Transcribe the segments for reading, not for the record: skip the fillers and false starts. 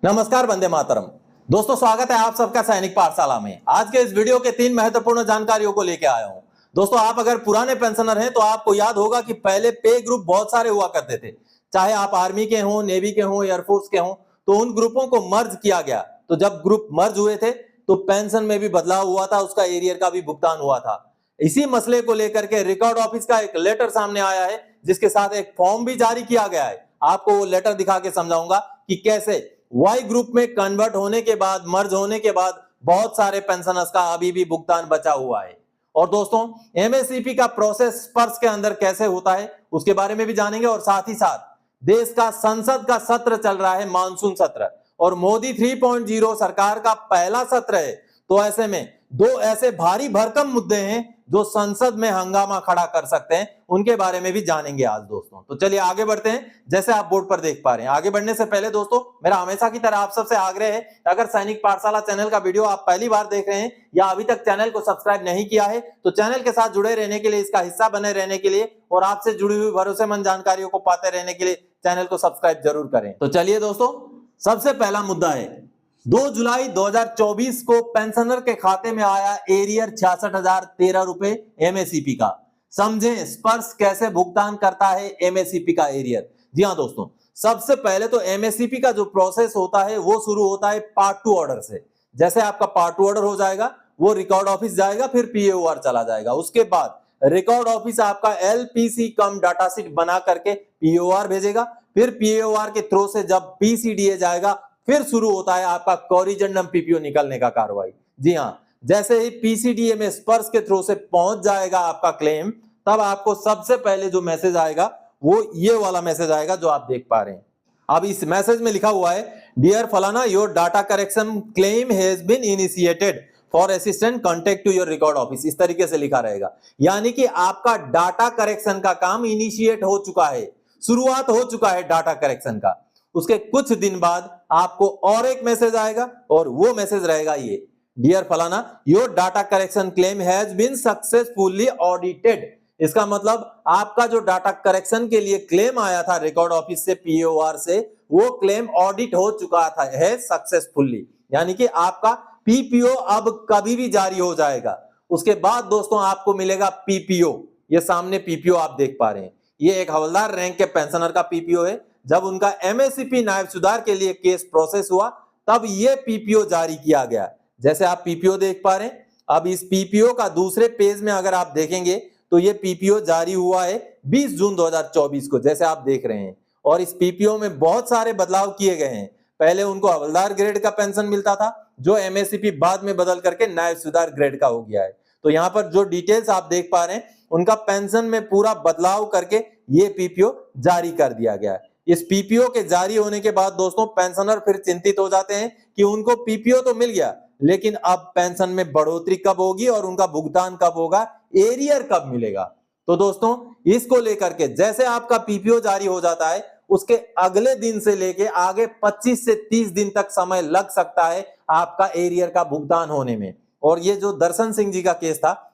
नमस्कार, वंदे मातरम। दोस्तों, स्वागत है आप सबका सैनिक पाठशाला में। आज के इस वीडियो के 3 महत्वपूर्ण जानकारियों को लेकर आया हूं। दोस्तों, आप अगर पुराने पेंशनर हैं तो आपको याद होगा कि पहले पे ग्रुप बहुत सारे हुआ करते थे। चाहे आप आर्मी के हों, नेवी के हों, एयरफोर्स के हों, तो उन ग्रुपों को मर्ज किया गया। तो जब ग्रुप मर्ज हुए थे तो पेंशन में भी बदलाव हुआ था, उसका एरियर का भी भुगतान हुआ था। इसी मसले को लेकर के रिकॉर्ड ऑफिस का एक लेटर सामने आया है, जिसके साथ एक फॉर्म भी जारी किया गया है। आपको वो लेटर दिखा के समझाऊंगा कि कैसे वाई ग्रुप में कन्वर्ट होने के बाद, मर्ज होने के बाद बहुत सारे पेंशनर्स का अभी भी भुगतान बचा हुआ है। और दोस्तों, एमएससीपी का प्रोसेस स्पर्श के अंदर कैसे होता है उसके बारे में भी जानेंगे। और साथ ही साथ देश का संसद का सत्र चल रहा है, मानसून सत्र, और मोदी 3.0 सरकार का पहला सत्र है। तो ऐसे में दो ऐसे भारी भरकम मुद्दे हैं जो संसद में हंगामा खड़ा कर सकते हैं, उनके बारे में भी जानेंगे आज दोस्तों। तो चलिए आगे बढ़ते हैं। जैसे आप बोर्ड पर देख पा रहे हैं, आगे बढ़ने से पहले दोस्तों मेरा हमेशा की तरह आप सबसे आग्रह है, अगर सैनिक पाठशाला चैनल का वीडियो आप पहली बार देख रहे हैं या अभी तक चैनल को सब्सक्राइब नहीं किया है तो चैनल के साथ जुड़े रहने के लिए, इसका हिस्सा बने रहने के लिए और आपसे जुड़ी हुई भरोसेमंद जानकारियों को पाते रहने के लिए चैनल को सब्सक्राइब जरूर करें। तो चलिए दोस्तों, सबसे पहला मुद्दा है 2 जुलाई 2024 को पेंशनर के खाते में आया एरियर 66,013 रुपए एमएससीपी का। समझें स्पर्श कैसे भुगतान करता है एमएससीपी का एरियर। जी हां दोस्तों, सबसे पहले तो एमएससीपी का जो प्रोसेस होता है वो शुरू होता है पार्ट 2 ऑर्डर से। जैसे आपका पार्ट 2 ऑर्डर हो जाएगा, वो रिकॉर्ड ऑफिस जाएगा, फिर पीएओआर चला जाएगा। उसके बाद रिकॉर्ड ऑफिस आपका एलपीसी कम डाटा शीट बना करके पीएओआर भेजेगा, फिर पीएओआर के थ्रू से जब पीसीडीए जाएगा, फिर शुरू होता है आपका कोरिजेंडम पीपीओ निकलने का कार्रवाई। जी हां, जैसे ही पीसीडीए में स्पर्श के थ्रू से पहुंच जाएगा आपका क्लेम, तब आपको सबसे पहले जो मैसेज आएगा वो ये वाला मैसेज आएगा जो आप देख पा रहे हैं। अब इस मैसेज में लिखा हुआ है, डियर फलाना, your data correction claim has been initiated for assistant contact to your record office. इस तरीके से लिखा रहेगा, यानी कि आपका डाटा करेक्शन का काम इनिशिएट हो चुका है, शुरुआत हो चुका है डाटा करेक्शन का। उसके कुछ दिन बाद आपको और एक मैसेज आएगा और वो मैसेज रहेगा ये, डियर फलाना, your data correction claim has been successfully audited. इसका मतलब आपका जो डाटा करेक्शन के लिए क्लेम आया था रिकॉर्ड ऑफिस से, पीओआर से, वो क्लेम ऑडिट हो चुका था है सक्सेसफुली, यानी कि आपका पीपीओ अब कभी भी जारी हो जाएगा। उसके बाद दोस्तों आपको मिलेगा पीपीओ। ये सामने पीपीओ आप देख पा रहे हैं, ये एक हवलदार रैंक के पेंशनर का पीपीओ है। जब उनका एमएससीपी नायब सुधार के लिए केस प्रोसेस हुआ तब ये पीपीओ जारी किया गया। जैसे आप पीपीओ देख पा रहे हैं। अब इस पीपीओ का दूसरे पेज में अगर आप देखेंगे तो ये पीपीओ जारी हुआ है 20 जून 2024 को, जैसे आप देख रहे हैं। और इस पीपीओ में बहुत सारे बदलाव किए गए हैं। पहले उनको हवलदार ग्रेड का पेंशन मिलता था, जो एमएससीपी बाद में बदल करके नायब सुधार ग्रेड का हो गया है। तो यहाँ पर जो डिटेल्स आप देख पा रहे हैं, उनका पेंशन में पूरा बदलाव करके ये पीपीओ जारी कर दिया गया है। इस पीपीओ के जारी होने के बाद दोस्तों पेंशनर फिर चिंतित हो जाते हैं कि उनको पीपीओ तो मिल गया, लेकिन अब पेंशन में बढ़ोतरी कब होगी और उनका भुगतान कब होगा, एरियर कब मिलेगा। तो दोस्तों इसको लेकर के जैसे आपका पीपीओ जारी हो जाता है, उसके अगले दिन से लेके आगे 25 से 30 दिन तक समय लग सकता है आपका एरियर का भुगतान होने में। और ये जो दर्शन सिंह जी का केस था,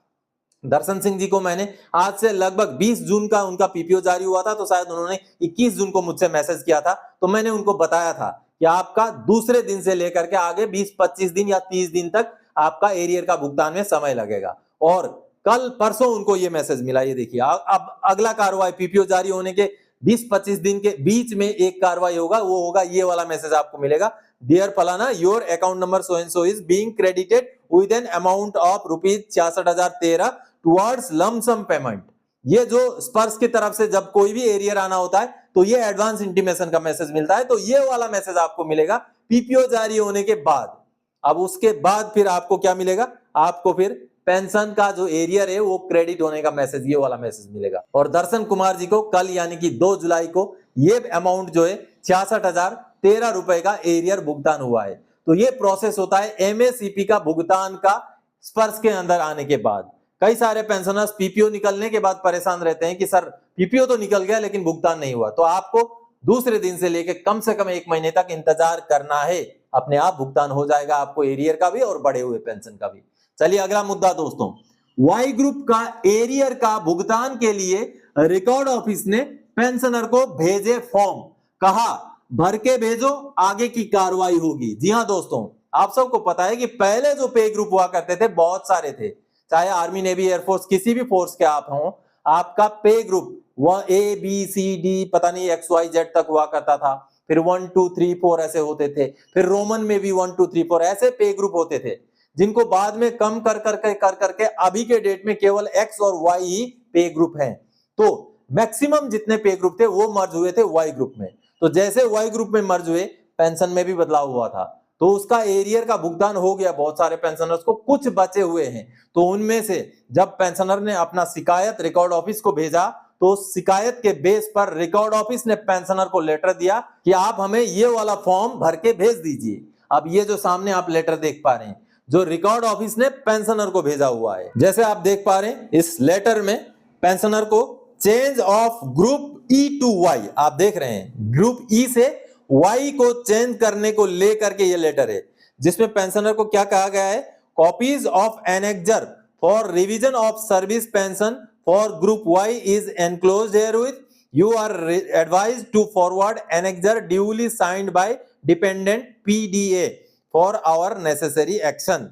दर्शन सिंह जी को मैंने आज से लगभग 20 जून का उनका पीपीओ जारी हुआ था, तो शायद उन्होंने 21 जून को मुझसे मैसेज किया था। तो मैंने उनको बताया था कि आपका दूसरे दिन से लेकर के आगे 20-25 दिन या 30 दिन तक आपका एरियर का भुगतान में समय लगेगा। और कल परसों उनको ये मैसेज मिला। ये देखिए, अब अगला कार्रवाई पीपीओ जारी होने के 20-25 दिन के बीच में एक कार्रवाई होगा, वो होगा ये वाला मैसेज आपको मिलेगा, डियर फलाना, your account number so and so is being credited with an amount of rupees 66,013 towards lump sum payment. ये जो स्पर्श की तरफ से जब कोई भी एरियर आना होता है तो ये एडवांस इंटीमेशन का मैसेज मिलता है। तो ये वाला मैसेज आपको मिलेगा पीपीओ जारी होने के बाद। अब उसके बाद फिर आपको क्या मिलेगा, आपको फिर पेंशन का जो एरियर है वो क्रेडिट होने का मैसेज, ये वाला मैसेज मिलेगा। और दर्शन कुमार जी को कल यानी कि 2 जुलाई को ये अमाउंट जो है 66,013 रुपए का एरियर भुगतान हुआ है। तो ये प्रोसेस होता है एमएससीपी का भुगतान का स्पर्श के अंदर आने के बाद। कई सारे पेंशनर्स पीपीओ निकलने के बाद परेशान रहते हैं कि सर पीपीओ तो निकल गया लेकिन भुगतान नहीं हुआ। तो आपको दूसरे दिन से लेकर कम से कम 1 महीने तक इंतजार करना है, अपने आप भुगतान हो जाएगा आपको एरियर का भी और बढ़े हुए पेंशन का भी। चलिए अगला मुद्दा दोस्तों, वाई ग्रुप का एरियर का भुगतान के लिए रिकॉर्ड ऑफिस ने पेंशनर को भेजे फॉर्म। कहा भर के भेजो, आगे की कार्रवाई होगी। जी हाँ दोस्तों, आप सबको पता है कि पहले जो पे ग्रुप हुआ करते थे बहुत सारे थे, चाहे आर्मी नेवी एयरफोर्स किसी भी फोर्स के आप हो, आपका पे ग्रुप वह ABCD पता नहीं XYZ तक हुआ करता था, फिर 1 2 3 4 ऐसे होते थे, फिर रोमन में भी 1 2 3 4 ऐसे पे ग्रुप होते थे, जिनको बाद में कम कर करके अभी के डेट में केवल X और Y ही पे ग्रुप हैं। तो मैक्सिमम जितने पे ग्रुप थे वो मर्ज हुए थे Y ग्रुप में। तो जैसे Y ग्रुप में मर्ज हुए, पेंशन में भी बदलाव हुआ था, तो उसका एरियर का भुगतान हो गया बहुत सारे पेंशनर्स को, कुछ बचे हुए हैं। तो उनमें से जब पेंशनर ने अपना शिकायत रिकॉर्ड ऑफिस को भेजा, तो शिकायत के बेस पर रिकॉर्ड ऑफिस ने पेंशनर को लेटर दिया कि आप हमें ये वाला फॉर्म भर के भेज दीजिए। अब ये जो सामने आप लेटर देख पा रहे हैं, जो रिकॉर्ड ऑफिस ने पेंशनर को भेजा हुआ है, जैसे आप देख पा रहे हैं इस लेटर में पेंशनर को change of group E to Y, आप देख रहे हैं ग्रुप E से Y को चेंज करने को लेकर के ये लेटर है, जिसमें पेंशनर को क्या कहा गया है, copies of annexure for revision of service pension for group Y is enclosed herewith, you are advised to forward annexure duly signed by dependent PDA for our necessary action.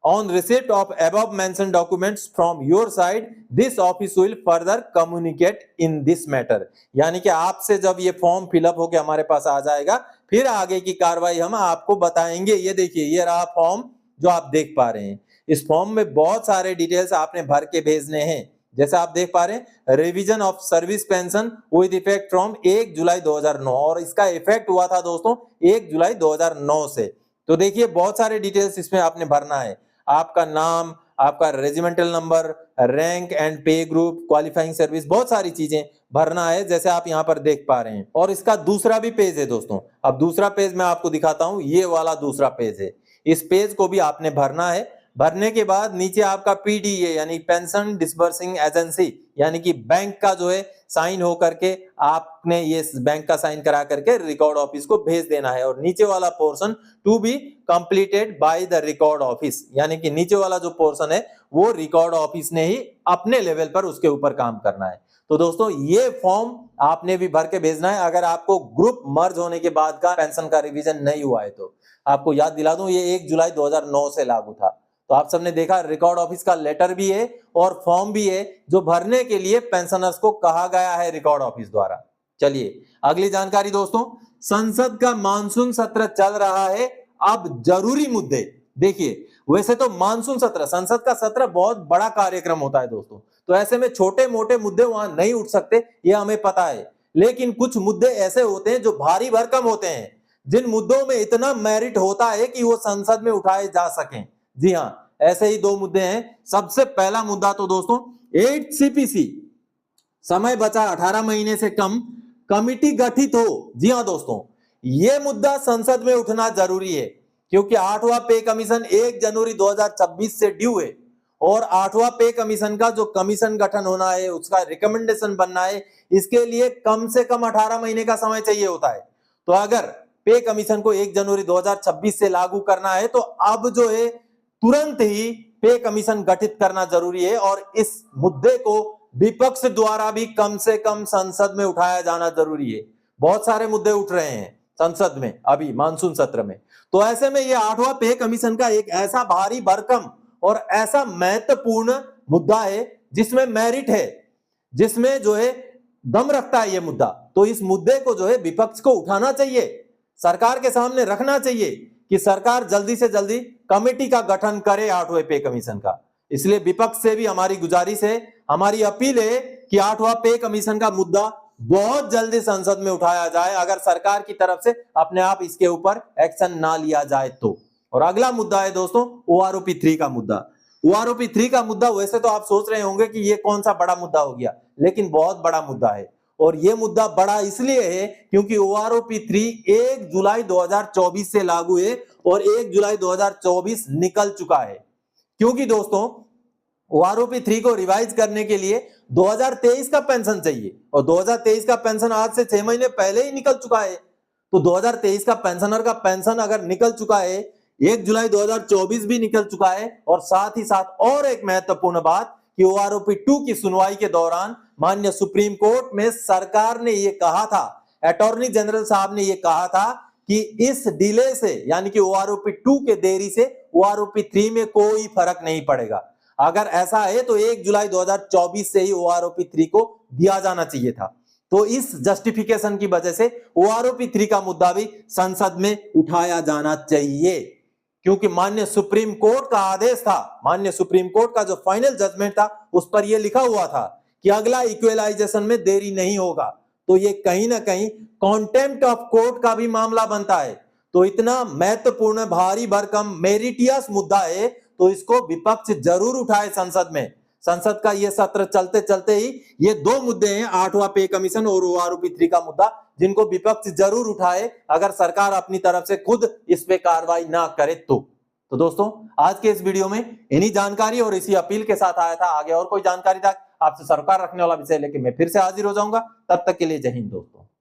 On receipt of above mentioned documents from your side, this office will further communicate in this matter. यानी कि आपसे जब ये form fill up होकर हमारे पास आ जाएगा, फिर आगे की कार्रवाई हम आपको बताएंगे। ये देखिए, ये रहा फॉर्म जो आप देख पा रहे हैं। इस फॉर्म में बहुत सारे डिटेल्स आपने भर के भेजने हैं। जैसे आप देख पा रहे हैं, revision of service pension with effect from 1 जुलाई 2009, और इसका इफेक्ट हुआ था दोस्तों 1 जुलाई 2009 से। तो देखिए बहुत सारे डिटेल्स इसमें आपने भरना है, आपका नाम, आपका रेजिमेंटल नंबर, रैंक एंड पे ग्रुप, क्वालिफाइंग सर्विस, बहुत सारी चीजें भरना है, जैसे आप यहाँ पर देख पा रहे हैं। और इसका दूसरा भी पेज है दोस्तों। अब दूसरा पेज मैं आपको दिखाता हूं, ये वाला दूसरा पेज है। इस पेज को भी आपने भरना है। भरने के बाद नीचे आपका PDA यानी पेंशन डिसबर्सिंग एजेंसी, यानी कि बैंक का जो है साइन हो करके आपने ये बैंक का साइन करा करके रिकॉर्ड ऑफिस को भेज देना है। और नीचे वाला portion to be completed by the record office, यानी कि नीचे वाला जो पोर्शन है वो रिकॉर्ड ऑफिस ने ही अपने लेवल पर उसके ऊपर काम करना है। तो दोस्तों ये फॉर्म आपने भी भर के भेजना है। अगर आपको ग्रुप मर्ज होने के बाद का पेंशन का रिवीजन नहीं हुआ है तो आपको याद दिला दूं, ये 1 जुलाई 2009 से लागू था। तो आप सबने देखा रिकॉर्ड ऑफिस का लेटर भी है और फॉर्म भी है जो भरने के लिए पेंशनर्स को कहा गया है रिकॉर्ड ऑफिस द्वारा। चलिए अगली जानकारी दोस्तों, संसद का मानसून सत्र चल रहा है। अब जरूरी मुद्दे देखिए, वैसे तो मानसून सत्र, संसद का सत्र बहुत बड़ा कार्यक्रम होता है दोस्तों, तो ऐसे में छोटे मोटे मुद्दे वहां नहीं उठ सकते, ये हमें पता है। लेकिन कुछ मुद्दे ऐसे होते हैं जो भारी भरकम होते हैं, जिन मुद्दों में इतना मेरिट होता है कि वो संसद में उठाए जा सकें। जी हाँ, ऐसे ही 2 मुद्दे हैं। सबसे पहला मुद्दा तो दोस्तों 8 CPC, समय बचा 18 महीने से कम, कमिटी गठित हो। जी हाँ दोस्तों, यह मुद्दा संसद में उठना जरूरी है, क्योंकि 8वां पे कमीशन 1 जनवरी 2026 से ड्यू है, और 8वां पे कमीशन का जो कमीशन गठन होना है, उसका रिकमेंडेशन बनना है, इसके लिए कम से कम 18 महीने का समय चाहिए होता है। तो अगर पे कमीशन को 1 जनवरी 2026 से लागू करना है तो अब जो है तुरंत ही पे कमीशन गठित करना जरूरी है, और इस मुद्दे को विपक्ष द्वारा भी कम से कम संसद में उठाया जाना जरूरी है। बहुत सारे मुद्दे उठ रहे हैं संसद में अभी मानसून सत्र में, तो ऐसे में ये 8वां पे कमीशन का एक ऐसा भारी भरकम और ऐसा महत्वपूर्ण मुद्दा है जिसमें मेरिट है, जिसमें जो है दम रखता है ये मुद्दा। तो इस मुद्दे को जो है विपक्ष को उठाना चाहिए, सरकार के सामने रखना चाहिए कि सरकार जल्दी से जल्दी कमेटी का गठन करे 8वें पे कमीशन का। इसलिए विपक्ष से भी हमारी गुजारिश है, हमारी अपील है कि 8वां पे कमीशन का मुद्दा बहुत जल्दी संसद में उठाया जाए, अगर सरकार की तरफ से अपने आप इसके ऊपर एक्शन ना लिया जाए तो। और अगला मुद्दा है दोस्तों OROP 3 का मुद्दा। OROP 3 का मुद्दा, वैसे तो आप सोच रहे होंगे कि ये कौन सा बड़ा मुद्दा हो गया, लेकिन बहुत बड़ा मुद्दा है। और ये मुद्दा बड़ा इसलिए है क्योंकि OROP 3 1 जुलाई 2024 से लागू है और 1 जुलाई 2024 निकल चुका है। क्योंकि दोस्तों OROP 3 को रिवाइज करने के लिए 2023 का पेंशन चाहिए, और 2023 का पेंशन आज से 6 महीने पहले ही निकल चुका है। तो 2023 का पेंशनर का पेंशन अगर निकल चुका है, 1 जुलाई 2024 भी निकल चुका है, और साथ ही साथ और एक महत्वपूर्ण बात कि OROP 2 की सुनवाई के दौरान माननीय सुप्रीम कोर्ट में सरकार ने यह कहा था अटॉर्नी जनरल साहब ने यह कहा था कि इस डिले से यानी कि OROP 2 के देरी से OROP 3 में कोई फर्क नहीं पड़ेगा। अगर ऐसा है तो 1 जुलाई 2024 से ही OROP 3 को दिया जाना चाहिए था। तो इस जस्टिफिकेशन की वजह से OROP 3 का मुद्दा भी संसद में उठाया जाना चाहिए, क्योंकि माननीय सुप्रीम कोर्ट का आदेश था, माननीय सुप्रीम कोर्ट का जो फाइनल जजमेंट था उस पर यह लिखा हुआ था कि अगला इक्वलाइजेशन में देरी नहीं होगा। तो ये कहीं ना कहीं कॉन्टेम्प्ट ऑफ कोर्ट का भी मामला बनता है। तो इतना महत्वपूर्ण, भारी भरकम, मेरिटियस मुद्दा है, तो इसको विपक्ष जरूर उठाए संसद में। संसद का ये सत्र चलते चलते ही ये दो मुद्दे हैं, 8वां पे कमीशन और OROP 3 का मुद्दा, जिनको विपक्ष जरूर उठाए अगर सरकार अपनी तरफ से खुद इस पे कार्रवाई ना करे तो दोस्तों, आज के इस वीडियो में इन्हीं जानकारी और इसी अपील के साथ आया था। आगे और कोई जानकारी तक आपसे सरोकार रखने वाला विषय लेके मैं फिर से हाजिर हो जाऊंगा। तब तक के लिए जय हिंद दोस्तों।